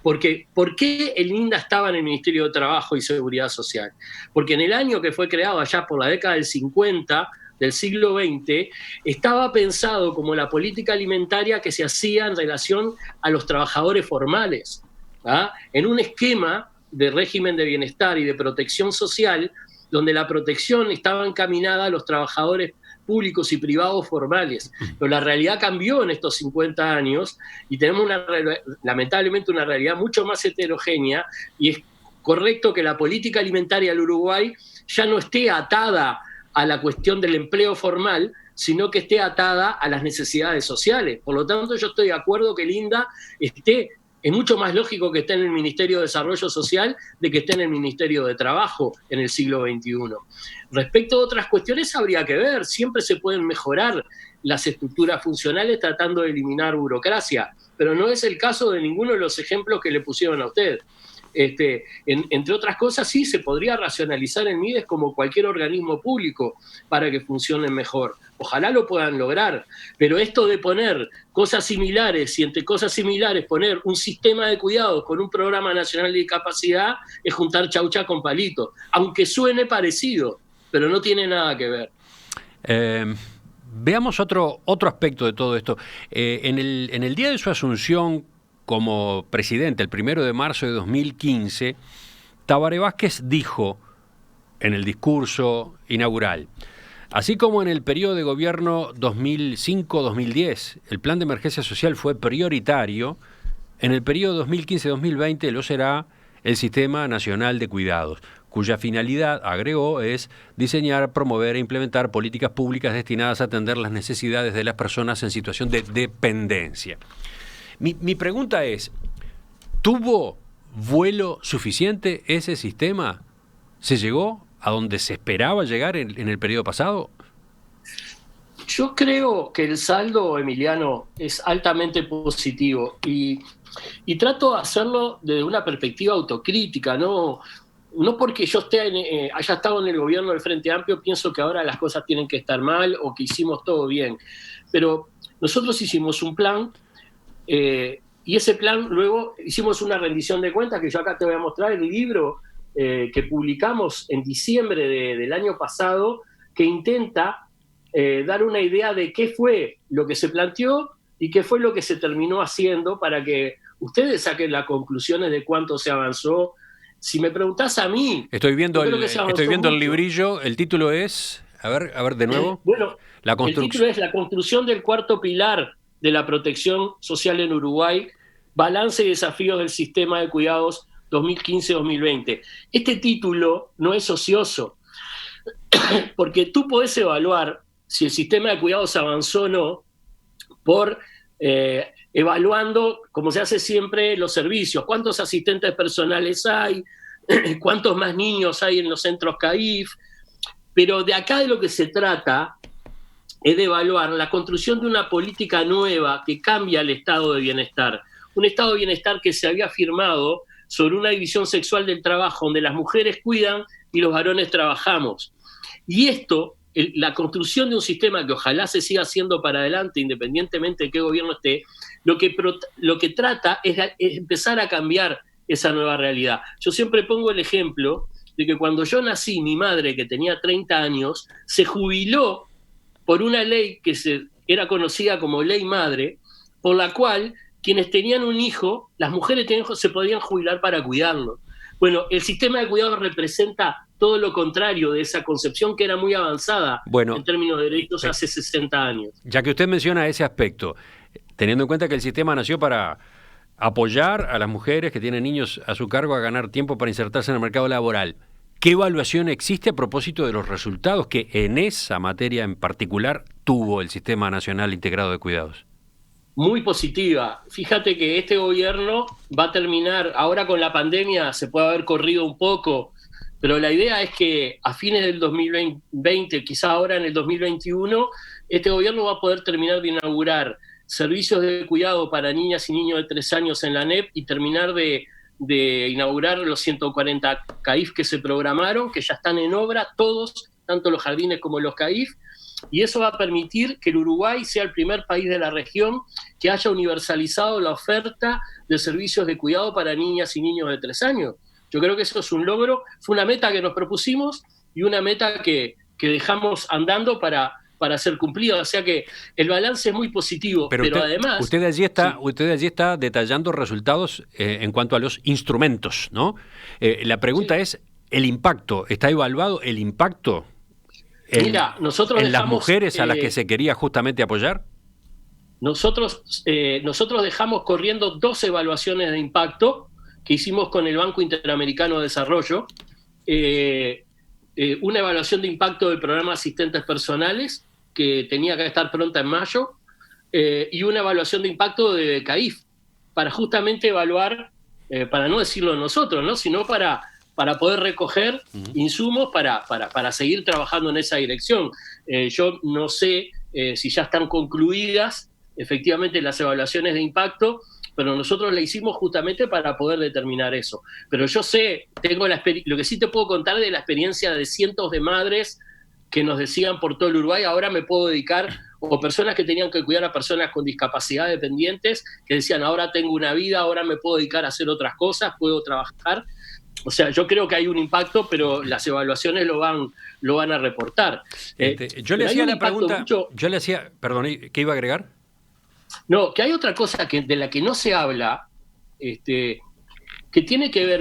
Porque, ¿por qué el INDA estaba en el Ministerio de Trabajo y Seguridad Social? Porque en el año que fue creado, allá por la década del 50 del siglo XX, estaba pensado como la política alimentaria que se hacía en relación a los trabajadores formales, en un esquema de régimen de bienestar y de protección social, donde la protección estaba encaminada a los trabajadores públicos y privados formales. Pero la realidad cambió en estos 50 años y tenemos lamentablemente una realidad mucho más heterogénea, y es correcto que la política alimentaria del Uruguay ya no esté atada a la cuestión del empleo formal, sino que esté atada a las necesidades sociales. Por lo tanto, yo estoy de acuerdo que el INDA es mucho más lógico que esté en el Ministerio de Desarrollo Social de que esté en el Ministerio de Trabajo en el siglo XXI. Respecto a otras cuestiones habría que ver, siempre se pueden mejorar las estructuras funcionales tratando de eliminar burocracia, pero no es el caso de ninguno de los ejemplos que le pusieron a usted. Entre otras cosas, sí, se podría racionalizar el MIDES como cualquier organismo público para que funcione mejor. Ojalá lo puedan lograr, pero esto de poner cosas similares y entre cosas similares poner un sistema de cuidados con un programa nacional de discapacidad es juntar chaucha con palito, aunque suene parecido, pero no tiene nada que ver. Veamos otro aspecto de todo esto. En el día de su asunción como presidente, el 1 de marzo de 2015, Tabaré Vázquez dijo en el discurso inaugural: así como en el periodo de gobierno 2005-2010 el plan de emergencia social fue prioritario, en el periodo 2015-2020 lo será el Sistema Nacional de Cuidados, cuya finalidad, agregó, es diseñar, promover e implementar políticas públicas destinadas a atender las necesidades de las personas en situación de dependencia. Mi pregunta es, ¿tuvo vuelo suficiente ese sistema? ¿Se llegó a donde se esperaba llegar en el periodo pasado? Yo creo que el saldo, Emiliano, es altamente positivo y trato de hacerlo desde una perspectiva autocrítica, no porque yo haya estado en el gobierno del Frente Amplio pienso que ahora las cosas tienen que estar mal o que hicimos todo bien, pero nosotros hicimos un plan y ese plan luego hicimos una rendición de cuentas que yo acá te voy a mostrar, el libro que publicamos en diciembre del año pasado, que intenta dar una idea de qué fue lo que se planteó y qué fue lo que se terminó haciendo para que ustedes saquen las conclusiones de cuánto se avanzó. Si me preguntás a mí... Estoy viendo el librillo, el título es... A ver de nuevo. Bueno, el título es La construcción del cuarto pilar de la protección social en Uruguay, Balance y desafíos del sistema de cuidados 2015-2020. Este título no es ocioso, porque tú podés evaluar si el sistema de cuidados avanzó o no por evaluando, como se hace siempre, los servicios. ¿Cuántos asistentes personales hay? ¿Cuántos más niños hay en los centros CAIF? Pero de acá de lo que se trata es de evaluar la construcción de una política nueva que cambia el estado de bienestar. Un estado de bienestar que se había firmado sobre una división sexual del trabajo, donde las mujeres cuidan y los varones trabajamos. Y esto, la construcción de un sistema que ojalá se siga haciendo para adelante, independientemente de qué gobierno esté, lo que trata es empezar a cambiar esa nueva realidad. Yo siempre pongo el ejemplo de que cuando yo nací, mi madre, que tenía 30 años, se jubiló por una ley que era conocida como Ley Madre, por la cual quienes tenían un hijo, las mujeres tenían hijos, se podían jubilar para cuidarlo. Bueno, el sistema de cuidados representa todo lo contrario de esa concepción que era muy avanzada en términos de derechos hace 60 años. Ya que usted menciona ese aspecto, teniendo en cuenta que el sistema nació para apoyar a las mujeres que tienen niños a su cargo a ganar tiempo para insertarse en el mercado laboral, ¿qué evaluación existe a propósito de los resultados que en esa materia en particular tuvo el Sistema Nacional Integrado de Cuidados? Muy positiva. Fíjate que este gobierno va a terminar, ahora con la pandemia se puede haber corrido un poco, pero la idea es que a fines del 2020, quizá ahora en el 2021, este gobierno va a poder terminar de inaugurar servicios de cuidado para niñas y niños de 3 años en la ANEP y terminar de inaugurar los 140 CAIF que se programaron, que ya están en obra, todos, tanto los jardines como los CAIF, y eso va a permitir que el Uruguay sea el primer país de la región que haya universalizado la oferta de servicios de cuidado para niñas y niños de 3 años. Yo creo que eso es un logro, fue una meta que nos propusimos y una meta que dejamos andando para ser cumplida, o sea que el balance es muy positivo, pero usted, además... Usted allí está detallando resultados en cuanto a los instrumentos, ¿no? La pregunta es, ¿el impacto, está evaluado el impacto en las mujeres a las que se quería justamente apoyar? Nosotros dejamos corriendo 2 evaluaciones de impacto que hicimos con el Banco Interamericano de Desarrollo, una evaluación de impacto del programa de asistentes personales, que tenía que estar pronta en mayo, y una evaluación de impacto de CAIF, para justamente evaluar, para no decirlo nosotros, ¿no?, sino para poder recoger insumos para seguir trabajando en esa dirección. Yo no sé si ya están concluidas efectivamente las evaluaciones de impacto, pero nosotros la hicimos justamente para poder determinar eso. Pero yo sé, lo que sí te puedo contar de la experiencia de cientos de madres que nos decían por todo el Uruguay, ahora me puedo dedicar, o personas que tenían que cuidar a personas con discapacidad dependientes, que decían, ahora tengo una vida, ahora me puedo dedicar a hacer otras cosas, puedo trabajar. O sea, yo creo que hay un impacto, pero las evaluaciones lo van a reportar. Yo le hacía la pregunta, perdón, ¿qué iba a agregar? No, que hay otra cosa de la que no se habla, que tiene que ver...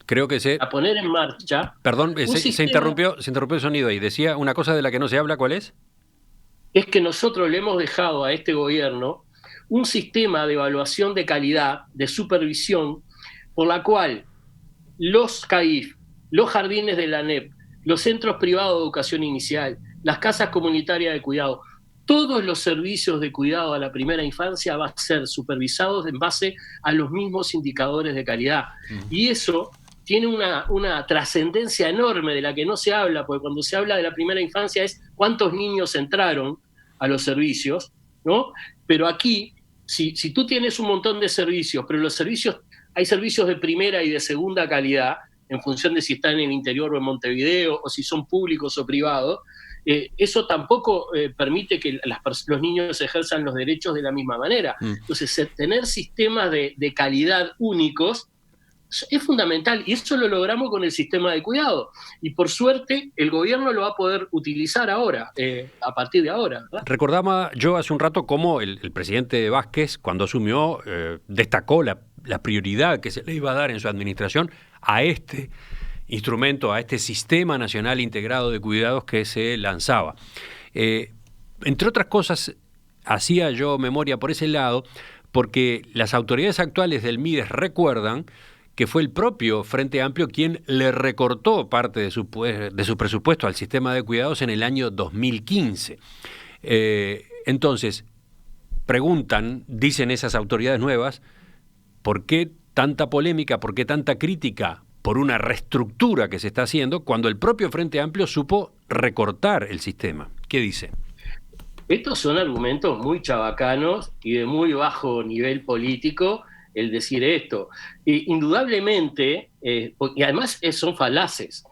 Creo que a poner en marcha... Perdón, se interrumpió el sonido ahí. Decía una cosa de la que no se habla, ¿cuál es? Es que nosotros le hemos dejado a este gobierno un sistema de evaluación de calidad, de supervisión, por la cual los CAIF, los jardines de la ANEP, los centros privados de educación inicial, las casas comunitarias de cuidado, todos los servicios de cuidado a la primera infancia van a ser supervisados en base a los mismos indicadores de calidad. Y eso tiene una trascendencia enorme de la que no se habla, porque cuando se habla de la primera infancia es cuántos niños entraron a los servicios, ¿no? Pero aquí, si tú tienes un montón de servicios, pero hay servicios de primera y de segunda calidad, en función de si están en el interior o en Montevideo, o si son públicos o privados, eso tampoco permite que los niños ejerzan los derechos de la misma manera. Entonces, tener sistemas de calidad únicos es fundamental, y eso lo logramos con el sistema de cuidado. Y por suerte, el gobierno lo va a poder utilizar ahora, a partir de ahora, ¿verdad? Recordaba yo hace un rato cómo el presidente Vázquez, cuando asumió, destacó la prioridad que se le iba a dar en su administración a este instrumento, a este Sistema Nacional Integrado de Cuidados que se lanzaba. Entre otras cosas, hacía yo memoria por ese lado, porque las autoridades actuales del MIDES recuerdan que fue el propio Frente Amplio quien le recortó parte de su presupuesto al sistema de cuidados en el año 2015. Entonces, dicen esas autoridades nuevas, ¿por qué tanta polémica, por qué tanta crítica por una reestructura que se está haciendo cuando el propio Frente Amplio supo recortar el sistema? ¿Qué dice? Estos son argumentos muy chabacanos y de muy bajo nivel político el decir esto. Indudablemente, y además son falaces,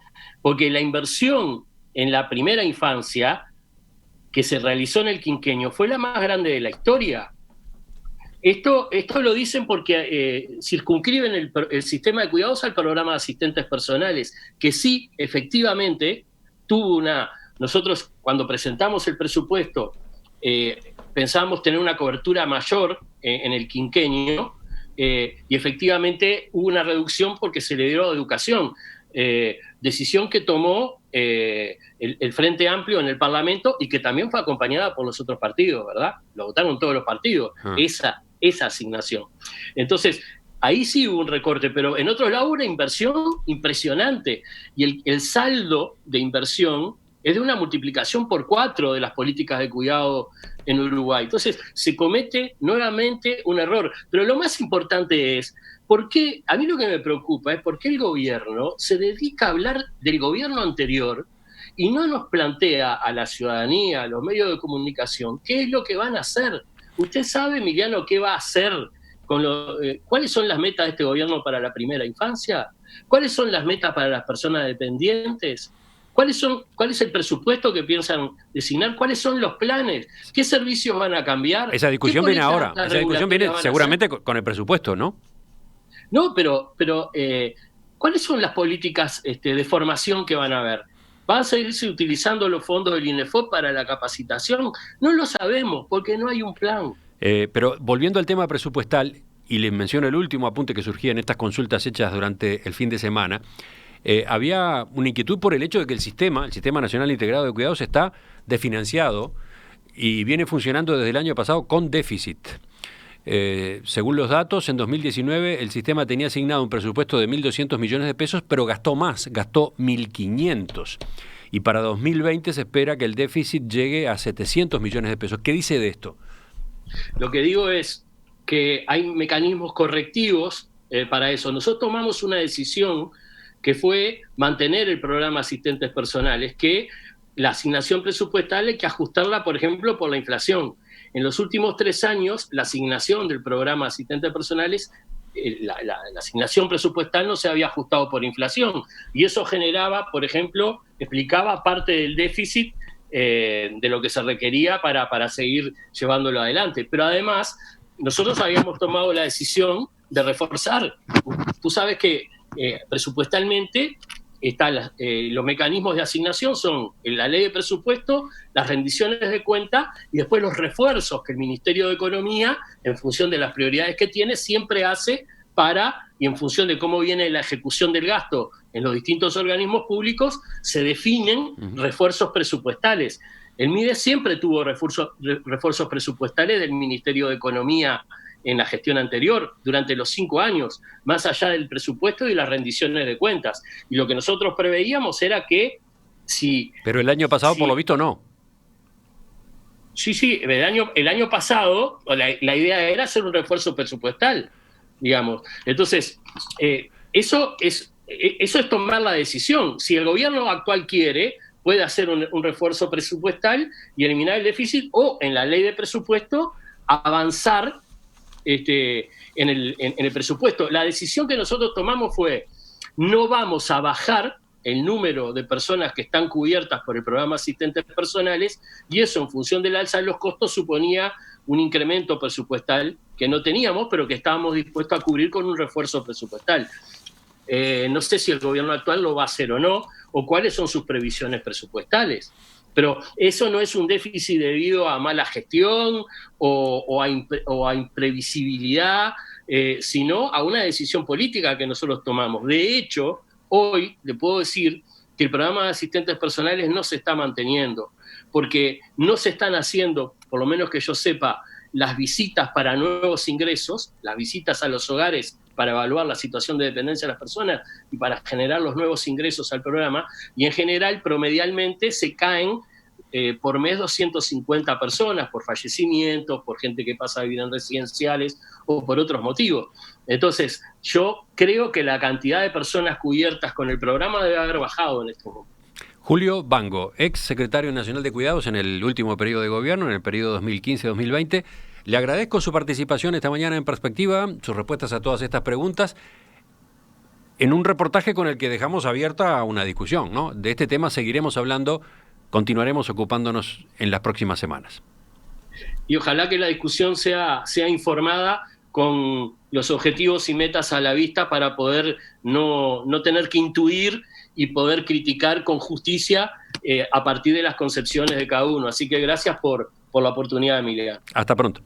porque la inversión en la primera infancia que se realizó en el quinquenio fue la más grande de la historia. Esto lo dicen porque circunscriben el sistema de cuidados al programa de asistentes personales, que sí, efectivamente, nosotros cuando presentamos el presupuesto pensábamos tener una cobertura mayor en el quinquenio, y efectivamente hubo una reducción porque se le dio educación, decisión que tomó el Frente Amplio en el Parlamento y que también fue acompañada por los otros partidos, ¿verdad? Lo votaron todos los partidos, esa asignación. Entonces, ahí sí hubo un recorte, pero en otros lados hubo una inversión impresionante, y el saldo de inversión es de una multiplicación por 4 de las políticas de cuidado en Uruguay. Entonces, se comete nuevamente un error. Pero lo más importante es, a mí lo que me preocupa es por qué el gobierno se dedica a hablar del gobierno anterior y no nos plantea a la ciudadanía, a los medios de comunicación, qué es lo que van a hacer. ¿Usted sabe, Emiliano, qué va a hacer? ¿Cuáles son las metas de este gobierno para la primera infancia? ¿Cuáles son las metas para las personas dependientes? ¿Cuál es el presupuesto que piensan designar? ¿Cuáles son los planes? ¿Qué servicios van a cambiar? Esa discusión viene ahora. Esa discusión viene seguramente con el presupuesto, ¿no? No, pero ¿cuáles son las políticas de formación que van a haber? ¿Van a seguirse utilizando los fondos del INEFOP para la capacitación? No lo sabemos, porque no hay un plan. Pero volviendo al tema presupuestal, y les menciono el último apunte que surgía en estas consultas hechas durante el fin de semana, había una inquietud por el hecho de que el Sistema Nacional Integrado de Cuidados está desfinanciado y viene funcionando desde el año pasado con déficit. Según los datos, en 2019 el sistema tenía asignado un presupuesto de 1.200 millones de pesos, pero gastó 1.500. Y para 2020 se espera que el déficit llegue a 700 millones de pesos. ¿Qué dice de esto? Lo que digo es que hay mecanismos correctivos para eso. Nosotros tomamos una decisión que fue mantener el programa Asistentes Personales, que la asignación presupuestal hay que ajustarla, por ejemplo, por la inflación. En los últimos 3 años, la asignación del programa Asistentes Personales, la asignación presupuestal no se había ajustado por inflación, y eso generaba, por ejemplo, explicaba parte del déficit de lo que se requería para seguir llevándolo adelante. Pero además, nosotros habíamos tomado la decisión de reforzar. Tú sabes que presupuestalmente los mecanismos de asignación son la ley de presupuesto, las rendiciones de cuenta y después los refuerzos que el Ministerio de Economía, en función de las prioridades que tiene, siempre hace y en función de cómo viene la ejecución del gasto en los distintos organismos públicos, se definen refuerzos presupuestales. El MIDES siempre tuvo refuerzos presupuestales del Ministerio de Economía en la gestión anterior, durante los 5 años, más allá del presupuesto y las rendiciones de cuentas. Y lo que nosotros preveíamos era que Pero el año pasado, por lo visto, no. Sí, el año pasado la idea era hacer un refuerzo presupuestal, digamos. Entonces, eso es tomar la decisión. Si el gobierno actual quiere, puede hacer un refuerzo presupuestal y eliminar el déficit, o en la ley de presupuesto avanzar en el presupuesto. La decisión que nosotros tomamos fue: no vamos a bajar el número de personas que están cubiertas por el programa Asistentes Personales, y eso, en función del alza de los costos, suponía un incremento presupuestal que no teníamos, pero que estábamos dispuestos a cubrir con un refuerzo presupuestal. No sé si el gobierno actual lo va a hacer o no, o cuáles son sus previsiones presupuestales. Pero eso no es un déficit debido a mala gestión o a imprevisibilidad, sino a una decisión política que nosotros tomamos. De hecho, hoy le puedo decir que el programa de asistentes personales no se está manteniendo, porque no se están haciendo, por lo menos que yo sepa, las visitas para nuevos ingresos, las visitas a los hogares para evaluar la situación de dependencia de las personas y para generar los nuevos ingresos al programa, y en general, promedialmente, se caen por mes 250 personas, por fallecimientos, por gente que pasa a vivir en residenciales o por otros motivos. Entonces, yo creo que la cantidad de personas cubiertas con el programa debe haber bajado en este momento. Julio Bango, ex secretario nacional de Cuidados en el último periodo de gobierno, en el periodo 2015-2020. Le agradezco su participación esta mañana en Perspectiva, sus respuestas a todas estas preguntas, en un reportaje con el que dejamos abierta una discusión, ¿no? De este tema seguiremos hablando, continuaremos ocupándonos en las próximas semanas. Y ojalá que la discusión sea informada, con los objetivos y metas a la vista, para poder no tener que intuir y poder criticar con justicia a partir de las concepciones de cada uno. Así que gracias por la oportunidad, Emiliano. Hasta pronto.